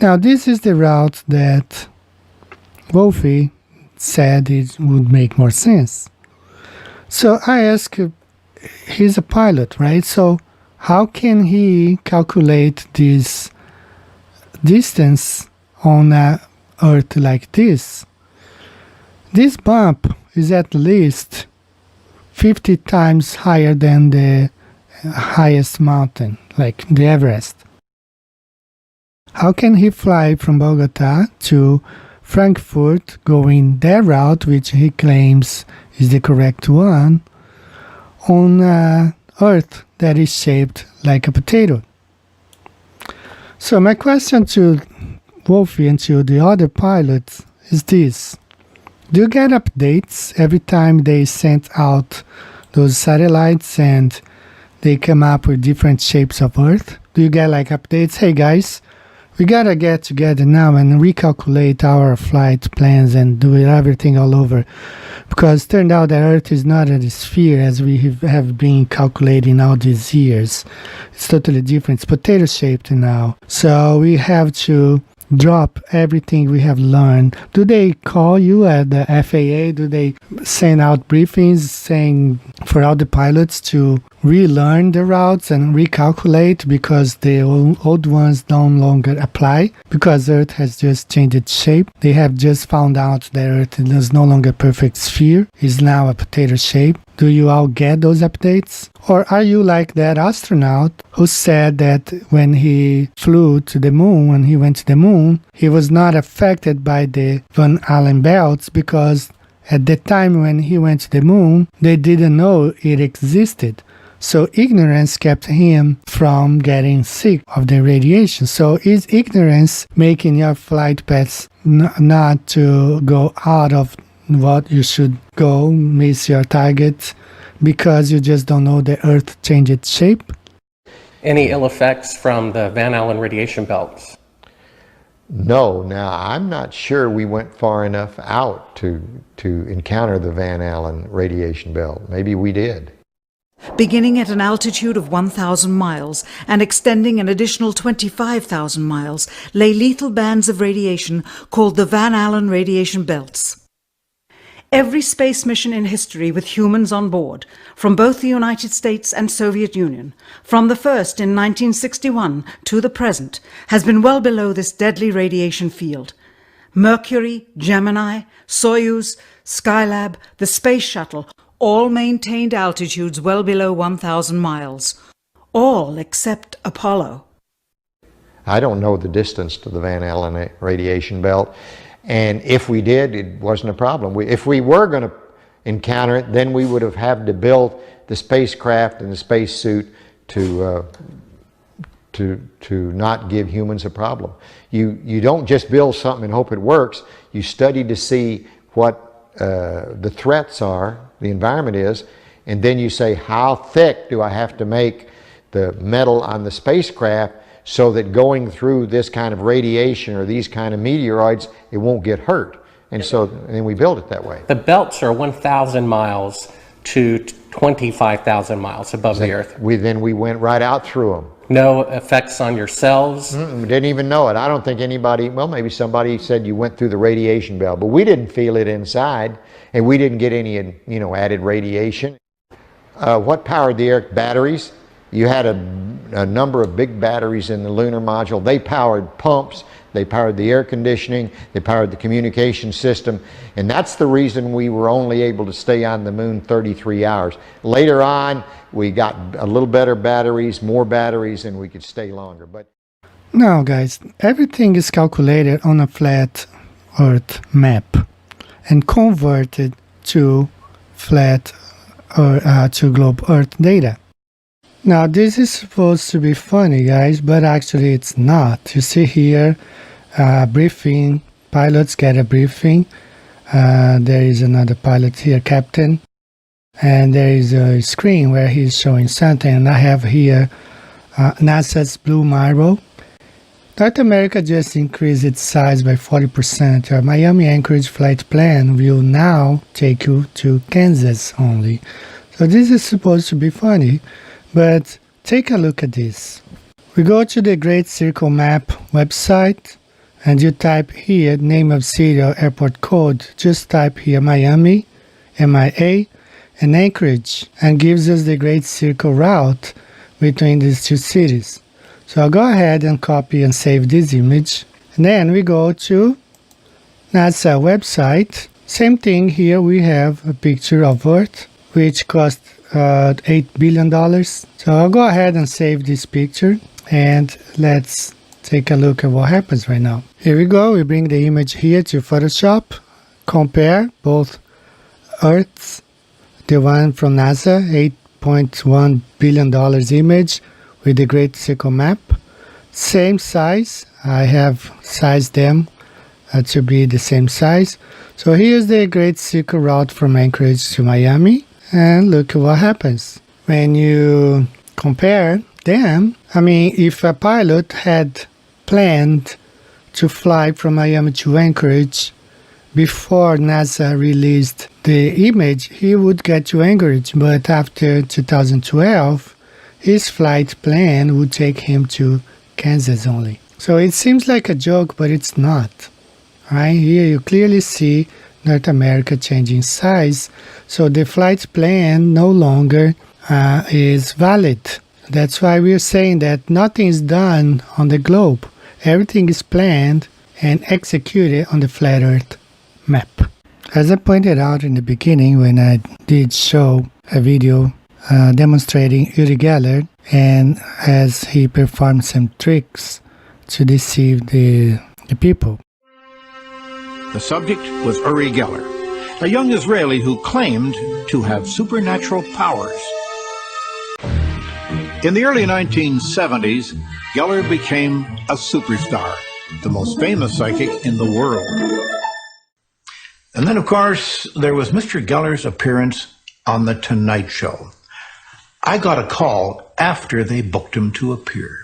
Now this is the route that Wolfie said it would make more sense. So I asked, he's a pilot, right? So how can he calculate this distance on Earth like this? This bump is at least 50 times higher than the highest mountain, like the Everest. How can he fly from Bogota to Frankfurt going that route, which he claims is the correct one, on Earth that is shaped like a potato? So my question to Wolfie and to the other pilots is this: do you get updates every time they send out those satellites and they come up with different shapes of Earth? Do you get like updates? Hey guys, we gotta get together now and recalculate our flight plans and do everything all over, because it turned out that Earth is not a sphere as we have been calculating all these years. It's totally different. It's potato shaped now. So we have to drop everything we have learned? Do they call you at the FAA? Do they send out briefings saying for all the pilots to relearn the routes and recalculate because the old ones no longer apply because Earth has just changed its shape? They have just found out that Earth is no longer a perfect sphere, is now a potato shape. Do you all get those updates? Or are you like that astronaut who said that when he flew to the moon, when he went to the moon, he was not affected by the Van Allen belts because at the time when he went to the moon, they didn't know it existed. So ignorance kept him from getting sick of the radiation. So is ignorance making your flight paths not to go out of what you should go, miss your target, because you just don't know the Earth change its shape?
Any ill effects from the Van Allen radiation belts?
No. Now, I'm not sure we went far enough out to encounter the Van Allen radiation belt. Maybe we did.
Beginning at an altitude of 1,000 miles and extending an additional 25,000 miles, lay lethal bands of radiation called the Van Allen radiation belts. Every space mission in history with humans on board, from both the United States and Soviet Union, from the first in 1961 to the present, has been well below this deadly radiation field. Mercury, Gemini, Soyuz, Skylab, the Space Shuttle, all maintained altitudes well below 1,000 miles. All except Apollo.
I don't know the distance to the Van Allen radiation belt. And if we did, it wasn't a problem. If we were going to encounter it, then we would have had to build the spacecraft and the spacesuit to not give humans a problem. You don't just build something and hope it works. You study to see what the threats are, the environment is, and then you say, how thick do I have to make the metal on the spacecraft so that going through this kind of radiation or these kind of meteoroids, it won't get hurt. And so then we build it that way.
The belts are 1,000 miles to 25,000 miles above the Earth.
Then we went right out through them.
No effects on your cells?
We didn't even know it. I don't think anybody, well, maybe somebody said you went through the radiation belt, but we didn't feel it inside, and we didn't get any, added radiation. What powered the Earth? Batteries. You had a number of big batteries in the lunar module. They powered pumps, they powered the air conditioning, they powered the communication system, and that's the reason we were only able to stay on the moon 33 hours. Later on, we got a little better batteries, more batteries, and we could stay longer. But
now, guys, everything is calculated on a flat Earth map and converted to flat or to globe Earth data. Now, this is supposed to be funny, guys, but actually it's not. You see here, briefing, pilots get a briefing. There is another pilot here, captain, and there is a screen where he's showing something. And I have here NASA's Blue Marble. North America just increased its size by 40%. Our Miami Anchorage flight plan will now take you to Kansas only. So this is supposed to be funny. But take a look at this. We go to the Great Circle Map website and you type here name of city or airport code. Just type here Miami, MIA, and Anchorage, and gives us the Great Circle route between these two cities. So I'll go ahead and copy and save this image. And then we go to NASA website. Same thing here, we have a picture of Earth, which costs $8 billion. So I'll go ahead and save this picture and let's take a look at what happens right now. Here we go. We bring the image here to Photoshop, compare both Earths, the one from NASA, $8.1 billion image with the Great Circle map. Same size. I have sized them to be the same size. So here's the Great Circle route from Anchorage to Miami. And look at what happens. When you compare them, if a pilot had planned to fly from Miami to Anchorage before NASA released the image, he would get to Anchorage. But after 2012, his flight plan would take him to Kansas only. So it seems like a joke, but it's not. Right here you clearly see North America changing size. So the flight plan no longer is valid. That's why we're saying that nothing is done on the globe. Everything is planned and executed on the flat Earth map. As I pointed out in the beginning when I did show a video demonstrating Uri Geller, and as he performed some tricks to deceive the people.
The subject was Uri Geller, a young Israeli who claimed to have supernatural powers. In the early 1970s, Geller became a superstar, the most famous psychic in the world. And then, of course, there was Mr. Geller's appearance on The Tonight Show. I got a call after they booked him to appear.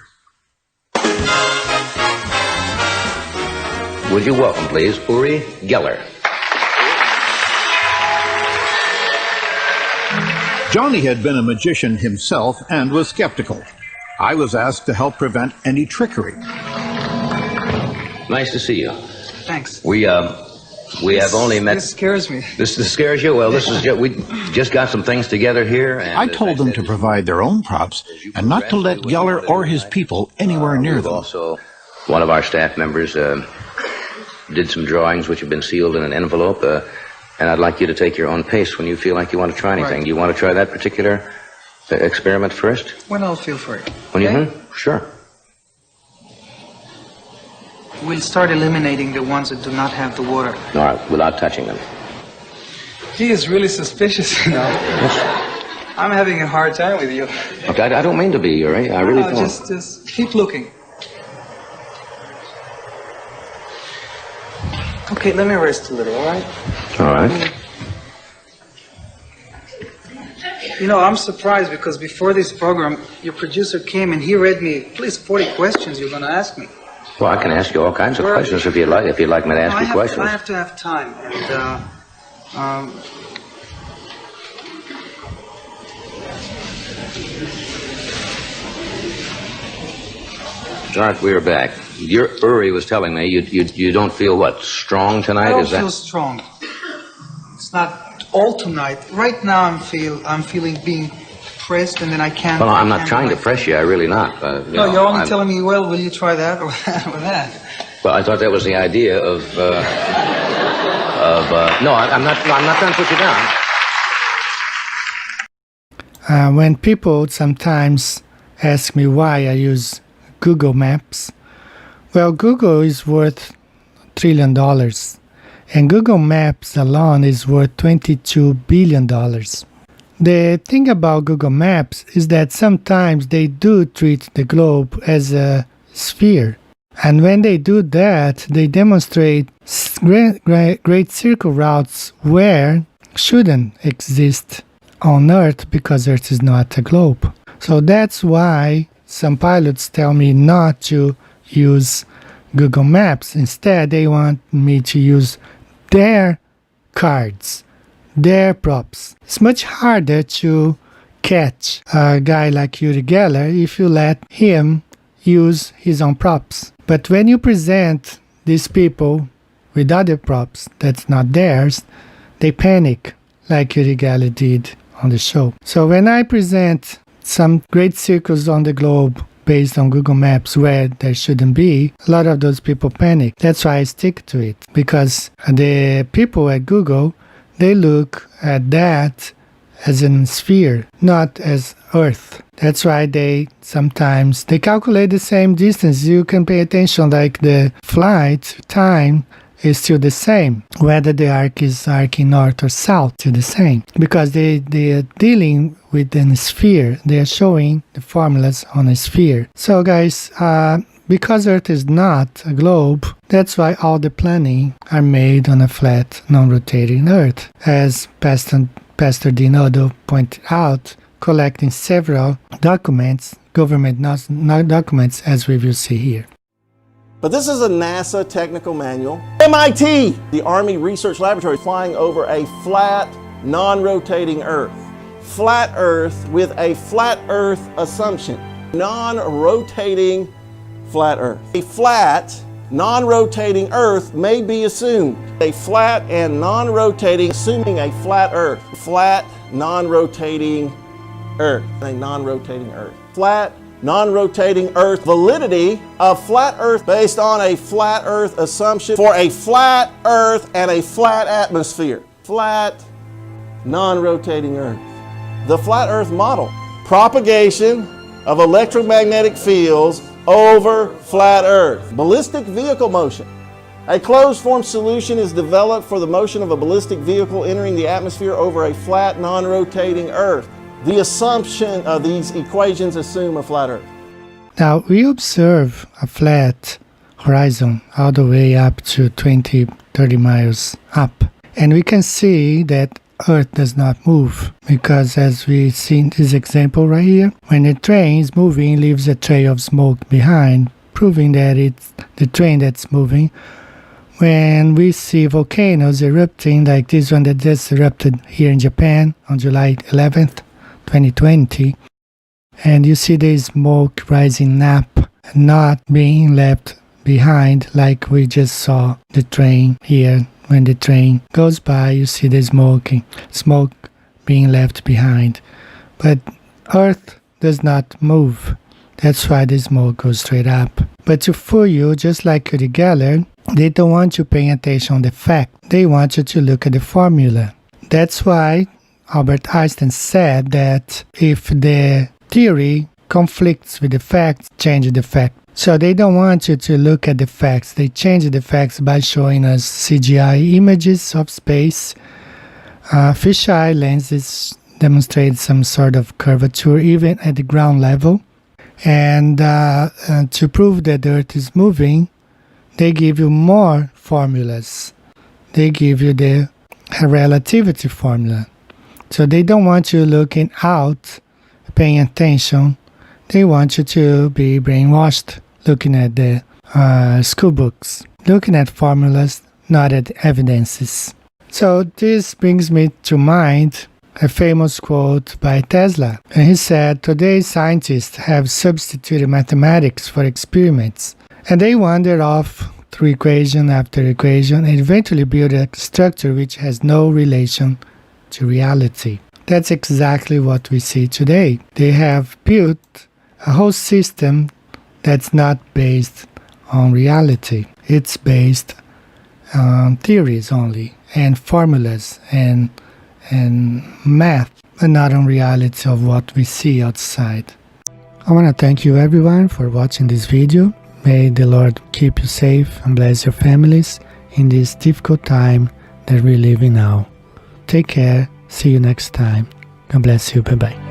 Would you welcome, please, Uri Geller.
Johnny had been a magician himself and was skeptical. I was asked to help prevent any trickery.
Nice to see you.
Thanks.
We have only met...
This scares me.
This scares you? Well, we just got some things together here. And
I told them to provide their own props and not to let Geller or his people anywhere near them.
Also, one of our staff members did some drawings which have been sealed in an envelope, and I'd like you to take your own pace when you feel like you want to try anything.
Right.
Do you want to try that particular experiment first?
When I'll feel for it.
When
okay?
you Sure.
We'll start eliminating the ones that do not have the water.
All right, without touching them.
He is really suspicious, you know. I'm having a hard time with you.
Okay, I don't mean to be, Uri. I really don't.
Just keep looking. Okay, let me rest a little, all right?
All right.
You know, I'm surprised because before this program, your producer came and he read me at least 40 questions you're going to ask me.
Well, I can ask you all kinds of questions if you'd like me to ask you questions.
I have to have time, and
All right, we're back. Uri was telling me you don't feel what, strong tonight?
I don't
Is that
feel strong. It's not all tonight. Right now, I'm feeling being pressed, and then I can't.
Well, I'm not trying to press you. I really not.
No, you're only telling me, well, will you try that or that?
Well, I thought that was the idea of. No, I'm not trying to put you down.
When people sometimes ask me why I use Google Maps, well, Google is worth $1 trillion, and Google Maps alone is worth $22 billion. The thing about Google Maps is that sometimes they do treat the globe as a sphere. And when they do that, they demonstrate great circle routes where shouldn't exist on Earth because Earth is not a globe. So that's why some pilots tell me not to use Google Maps. Instead, they want me to use their cards, their props. It's much harder to catch a guy like Uri Geller if you let him use his own props. But when you present these people with other props that's not theirs, they panic, like Uri Geller did on the show. So when I present some great circles on the globe based on Google Maps where there shouldn't be, a lot of those people panic. That's why I stick to it, because the people at Google, they look at that as a sphere, not as Earth. That's why they calculate the same distance. You can pay attention, like the flight time is still the same, whether the arc is arcing north or south, still the same, because they are dealing with a sphere. They are showing the formulas on a sphere. So guys, because Earth is not a globe, that's why all the planning are made on a flat, non-rotating Earth. As Pastor Dinodo pointed out, collecting several documents, government documents, as we will see here.
But this is a NASA technical manual. MIT, the Army Research Laboratory, flying over a flat, non-rotating Earth. Flat Earth with a flat Earth assumption. Non-rotating flat Earth. A flat, non-rotating Earth may be assumed. A flat and non-rotating, assuming a flat Earth. Flat, non-rotating Earth. A non-rotating Earth. Flat, non-rotating Earth. Validity of flat Earth based on a flat Earth assumption for a flat Earth and a flat atmosphere. Flat, non-rotating Earth. The flat Earth model. Propagation of electromagnetic fields over flat Earth. Ballistic vehicle motion. A closed-form solution is developed for the motion of a ballistic vehicle entering the atmosphere over a flat, non-rotating Earth. The assumption of these equations assume a flat Earth.
Now, we observe a flat horizon all the way up to 20, 30 miles up. And we can see that Earth does not move because, as we see in this example right here, when a train is moving, it leaves a trail of smoke behind, proving that it's the train that's moving. When we see volcanoes erupting like this one that just erupted here in Japan on July 11th, 2020, and you see the smoke rising up, not being left behind like we just saw the train here. When the train goes by, you see the smoke being left behind. But Earth does not move. That's why the smoke goes straight up. But to fool you, just like Uri Geller, they don't want you paying attention on the fact. They want you to look at the formula. That's why Albert Einstein said that if the theory conflicts with the facts, change the fact. So they don't want you to look at the facts. They change the facts by showing us CGI images of space. Fisheye lenses demonstrate some sort of curvature even at the ground level. And to prove that the Earth is moving, they give you more formulas. They give you the relativity formula. So they don't want you looking out, paying attention. They want you to be brainwashed, looking at the school books, looking at formulas, not at evidences. So this brings me to mind a famous quote by Tesla. And he said, "Today scientists have substituted mathematics for experiments, and they wander off through equation after equation and eventually build a structure which has no relation to reality." That's exactly what we see today. They have built a whole system that's not based on reality. It's based on theories only, and formulas, and math, but not on reality of what we see outside. I want to thank you everyone for watching this video. May the Lord keep you safe and bless your families in this difficult time that we're living now. Take care. See you next time. God bless you. Bye-bye.